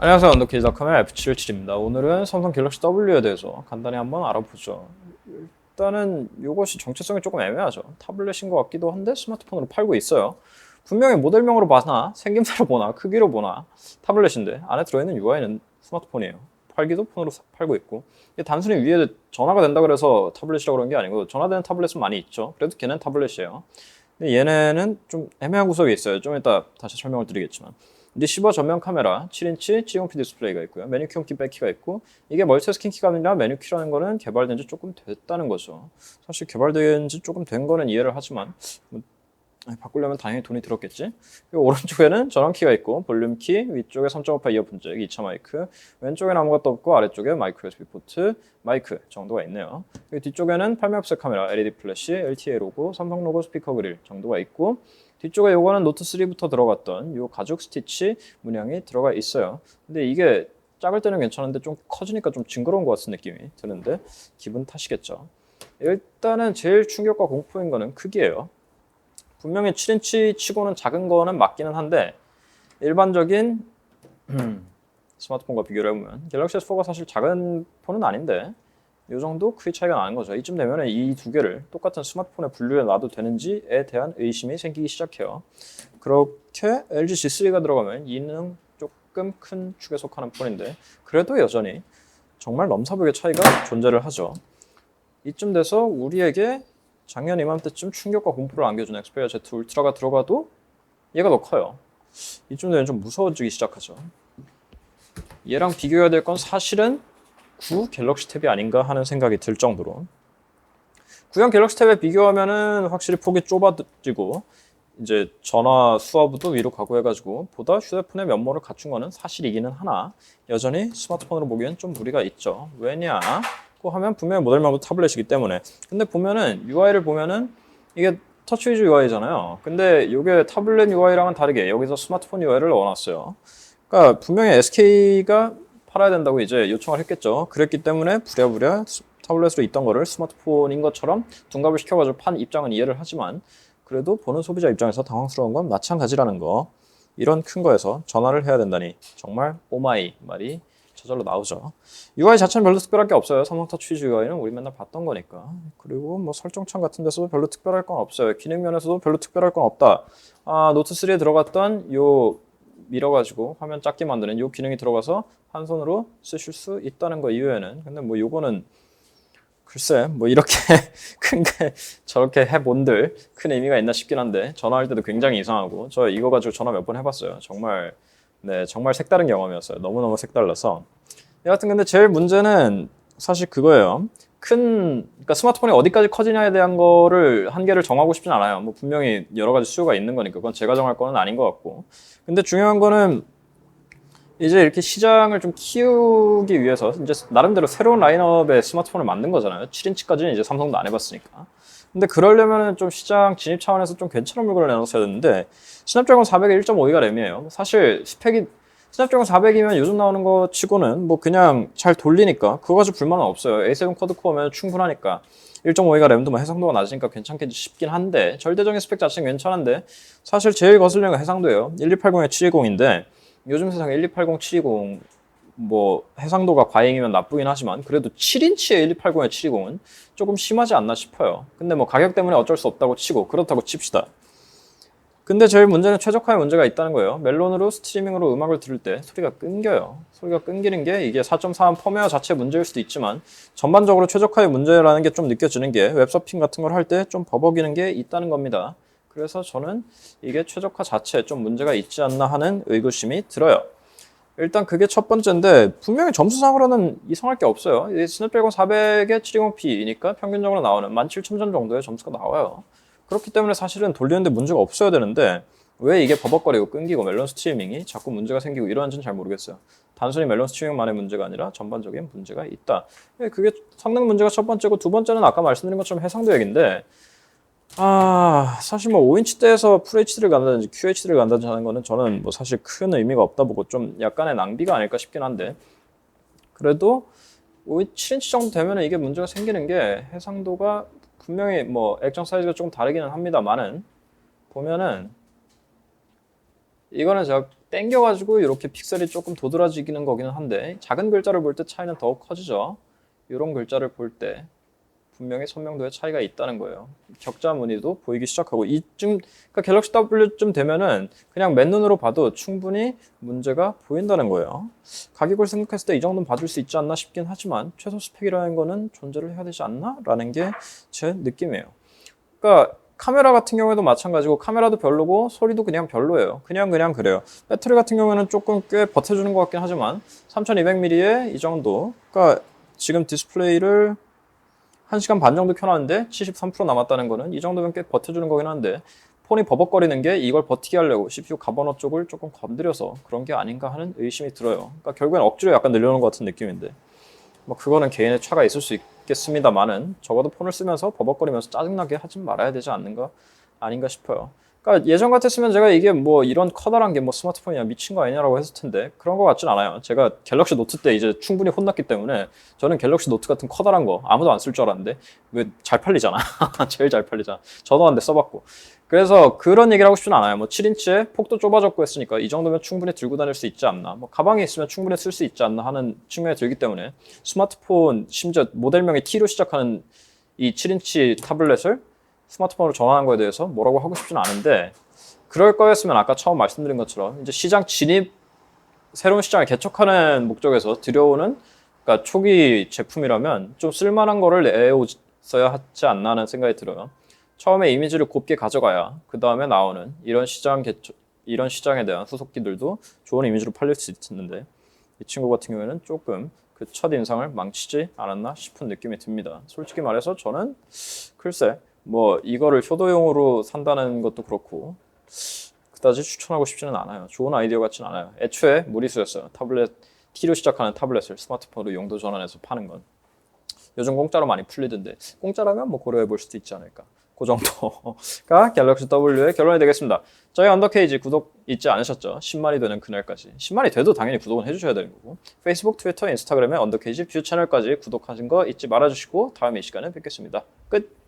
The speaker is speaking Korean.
안녕하세요. 언더키즈닷컴의 F77입니다. 오늘은 삼성 갤럭시 W에 대해서 간단히 한번 알아보죠. 일단은 이것이 정체성이 조금 애매하죠. 타블렛인 것 같기도 한데 스마트폰으로 팔고 있어요. 분명히 모델명으로 보나 생김새로 보나 크기로 보나 타블렛인데 안에 들어있는 UI는 스마트폰이에요. 팔기도 폰으로 팔고 있고 이게 단순히 위에 전화가 된다 그래서 타블렛이라고 그런 게 아니고 전화되는 타블렛은 많이 있죠. 그래도 걔는 타블렛이에요. 근데 얘네는 좀 애매한 구석이 있어요. 좀 이따 다시 설명을 드리겠지만 리시버 전면 카메라 7인치 CMOP 디스플레이가 있고요. 메뉴 키, 홈키, 백키가 있고 이게 멀티태스킹 키가 아니라 메뉴 키라는 거는 개발된 지 조금 됐다는 거죠. 사실 개발된 지 조금 된 거는 이해를 하지만 뭐, 바꾸려면 당연히 돈이 들었겠지. 그리고 오른쪽에는 전원키가 있고 볼륨키, 위쪽에 3.5파 이어폰 잭, 2차 마이크, 왼쪽엔 아무것도 없고 아래쪽에 마이크로 USB 포트, 마이크 정도가 있네요. 그리고 뒤쪽에는 8메가픽셀 카메라, LED 플래시, LTE 로고, 삼성 로고 스피커 그릴 정도가 있고 뒤쪽에 요거는 노트 3부터 들어갔던 요 가죽 스티치 문양이 들어가 있어요. 근데 이게 작을 때는 괜찮은데 좀 커지니까 좀 징그러운 것 같은 느낌이 드는데 기분 탓이겠죠. 일단은 제일 충격과 공포인 거는 크기예요. 분명히 7인치 치고는 작은 거는 맞기는 한데 일반적인 스마트폰과 비교를 해보면 갤럭시 S4가 사실 작은 폰은 아닌데 이 정도 크기 차이가 나는 거죠. 이쯤 되면 이 두 개를 똑같은 스마트폰에 분류해 놔도 되는지에 대한 의심이 생기기 시작해요. 그렇게 LG G3가 들어가면 이는 조금 큰 축에 속하는 폰인데 그래도 여전히 정말 넘사벽의 차이가 존재를 하죠. 이쯤 돼서 우리에게 작년 이맘때쯤 충격과 공포를 안겨준 엑스페리아 Z 울트라가 들어가도 얘가 더 커요. 이쯤 되면 좀 무서워지기 시작하죠. 얘랑 비교해야 될 건 사실은 9 갤럭시 탭이 아닌가 하는 생각이 들 정도로 9형 갤럭시 탭에 비교하면은 확실히 폭이 좁아지고 이제 전화 수화부도 위로 가고 해가지고 보다 휴대폰의 면모를 갖춘 거는 사실이기는 하나 여전히 스마트폰으로 보기엔 좀 무리가 있죠. 왜냐고 하면 분명히 모델명도 타블렛이기 때문에 근데 보면은 UI를 보면은 이게 터치 위주 UI잖아요. 근데 이게 타블렛 UI랑은 다르게 여기서 스마트폰 UI를 넣어놨어요. 그러니까 분명히 SK가 팔아야 된다고 이제 요청을 했겠죠. 그랬기 때문에 부랴부랴 타블렛으로 있던 거를 스마트폰인 것처럼 둔갑을 시켜가지고 판 입장은 이해를 하지만 그래도 보는 소비자 입장에서 당황스러운 건 마찬가지라는 거. 이런 큰 거에서 전화를 해야 된다니 정말 오마이 말이 저절로 나오죠. UI 자체는 별로 특별할 게 없어요. 삼성 터치 UI는 우리 맨날 봤던 거니까. 그리고 뭐 설정창 같은 데서도 별로 특별할 건 없어요. 기능 면에서도 별로 특별할 건 없다. 노트 3에 들어갔던 요 밀어가지고 화면 작게 만드는 요 기능이 들어가서 한 손으로 쓰실 수 있다는 거 이외에는 근데 뭐 요거는 글쎄 뭐 이렇게 큰 게 저렇게 해본들 큰 의미가 있나 싶긴 한데 전화할 때도 굉장히 이상하고 저 이거 가지고 전화 몇 번 해봤어요. 정말 네 정말 색다른 경험이었어요. 너무너무 색달라서 여하튼 근데 제일 문제는 사실 그거예요. 그러니까 스마트폰이 어디까지 커지냐에 대한 거를 한계를 정하고 싶진 않아요. 뭐 분명히 여러 가지 수요가 있는 거니까 그건 제가 정할 거는 아닌 것 같고 근데 중요한 거는 이제 이렇게 시장을 좀 키우기 위해서 이제 나름대로 새로운 라인업의 스마트폰을 만든 거잖아요. 7인치까지는 이제 삼성도 안 해봤으니까. 근데 그러려면은 좀 시장 진입 차원에서 좀 괜찮은 물건을 내놨어야 되는데 스냅드래곤 400에 1.5기가 램이에요. 사실 스펙이 스냅드래곤 400이면 요즘 나오는 거 치고는 뭐 그냥 잘 돌리니까 그거 가지고 불만은 없어요. A7 쿼드코어면 충분하니까 1.5기가 램도 뭐 해상도가 낮으니까 괜찮겠지 싶긴 한데 절대적인 스펙 자체는 괜찮은데 사실 제일 거슬리는 건 해상도예요. 1280에 720인데 요즘 세상에 1280, 720 뭐 해상도가 과잉이면 나쁘긴 하지만 그래도 7인치에 1280에 720은 조금 심하지 않나 싶어요. 근데 뭐 가격 때문에 어쩔 수 없다고 치고 그렇다고 칩시다. 근데 제일 문제는 최적화에 문제가 있다는 거예요. 멜론으로 스트리밍으로 음악을 들을 때 소리가 끊겨요. 소리가 끊기는 게 이게 4.3 펌웨어 자체 문제일 수도 있지만 전반적으로 최적화의 문제라는 게 좀 느껴지는 게 웹서핑 같은 걸 할 때 좀 버벅이는 게 있다는 겁니다. 그래서 저는 이게 최적화 자체에 좀 문제가 있지 않나 하는 의구심이 들어요. 일단 그게 첫 번째인데 분명히 점수상으로는 이상할 게 없어요. 스냅드래곤 400에 720p니까 평균적으로 나오는 17,000점 정도의 점수가 나와요. 그렇기 때문에 사실은 돌리는데 문제가 없어야 되는데 왜 이게 버벅거리고 끊기고 멜론 스트리밍이 자꾸 문제가 생기고 이러는지는 잘 모르겠어요. 단순히 멜론 스트리밍만의 문제가 아니라 전반적인 문제가 있다. 그게 성능 문제가 첫 번째고 두 번째는 아까 말씀드린 것처럼 해상도 얘기인데 사실 뭐 5인치대에서 FHD를 간다든지 QHD를 간다든지 하는 거는 저는 뭐 사실 큰 의미가 없다 보고 좀 약간의 낭비가 아닐까 싶긴 한데 그래도 7인치 정도 되면 이게 문제가 생기는 게 해상도가 분명히 뭐 액정 사이즈가 조금 다르기는 합니다만은 보면은 이거는 제가 땡겨가지고 이렇게 픽셀이 조금 도드라지기는 거기는 한데 작은 글자를 볼 때 차이는 더욱 커지죠. 이런 글자를 볼 때 분명히 선명도의 차이가 있다는 거예요. 격자 무늬도 보이기 시작하고 이쯤 그러니까 갤럭시 W쯤 되면은 그냥 맨눈으로 봐도 충분히 문제가 보인다는 거예요. 가격을 생각했을 때 이 정도는 봐줄 수 있지 않나 싶긴 하지만 최소 스펙이라는 거는 존재를 해야 되지 않나? 라는 게 제 느낌이에요. 그러니까 카메라 같은 경우에도 마찬가지고 카메라도 별로고 소리도 그냥 별로예요. 그냥 그래요. 배터리 같은 경우에는 조금 꽤 버텨주는 것 같긴 하지만 3200mAh에 이 정도 그러니까 지금 디스플레이를 1시간 반 정도 켜놨는데 73% 남았다는 거는 이 정도면 꽤 버텨주는 거긴 한데 폰이 버벅거리는 게 이걸 버티게 하려고 CPU 가버너 쪽을 조금 건드려서 그런 게 아닌가 하는 의심이 들어요. 그러니까 결국엔 억지로 약간 늘려놓은 것 같은 느낌인데 뭐 그거는 개인의 차가 있을 수 있겠습니다만은 적어도 폰을 쓰면서 버벅거리면서 짜증나게 하지 말아야 되지 않는가 아닌가 싶어요. 그러니까 예전 같았으면 제가 이게 뭐 이런 커다란 게 뭐 스마트폰이야 미친 거 아니냐라고 했을 텐데 그런 거 같진 않아요. 제가 갤럭시 노트 때 이제 충분히 혼났기 때문에 저는 갤럭시 노트 같은 커다란 거 아무도 안 쓸 줄 알았는데 왜 잘 팔리잖아. 제일 잘 팔리잖아. 저도 한 대 써봤고. 그래서 그런 얘기를 하고 싶진 않아요. 뭐 7인치에 폭도 좁아졌고 했으니까 이 정도면 충분히 들고 다닐 수 있지 않나. 뭐 가방에 있으면 충분히 쓸 수 있지 않나 하는 측면이 들기 때문에 스마트폰 심지어 모델명이 T로 시작하는 이 7인치 타블렛을 스마트폰으로 전환한 거에 대해서 뭐라고 하고 싶진 않은데 그럴 거였으면 아까 처음 말씀드린 것처럼 이제 시장 진입 새로운 시장을 개척하는 목적에서 들여오는 그러니까 초기 제품이라면 좀 쓸만한 거를 내어서야 하지 않나 하는 생각이 들어요. 처음에 이미지를 곱게 가져가야 그 다음에 나오는 이런 시장에 대한 후속기들도 좋은 이미지로 팔릴 수 있는데 이 친구 같은 경우에는 조금 그 첫 인상을 망치지 않았나 싶은 느낌이 듭니다. 솔직히 말해서 저는 글쎄 뭐 이거를 효도용으로 산다는 것도 그렇고 그다지 추천하고 싶지는 않아요. 좋은 아이디어 같지는 않아요. 애초에 무리수였어요. 타블렛 T로 시작하는 타블렛을 스마트폰으로 용도 전환해서 파는 건. 요즘 공짜로 많이 풀리던데 공짜라면 뭐 고려해 볼 수도 있지 않을까. 그 정도가 갤럭시 W의 결론이 되겠습니다. 저희 언더케이지 구독 잊지 않으셨죠? 10만이 되는 그날까지. 10만이 돼도 당연히 구독은 해주셔야 되는 거고 페이스북, 트위터, 인스타그램에 언더케이지 뷰 채널까지 구독하신 거 잊지 말아주시고 다음에 이 시간에 뵙겠습니다. 끝!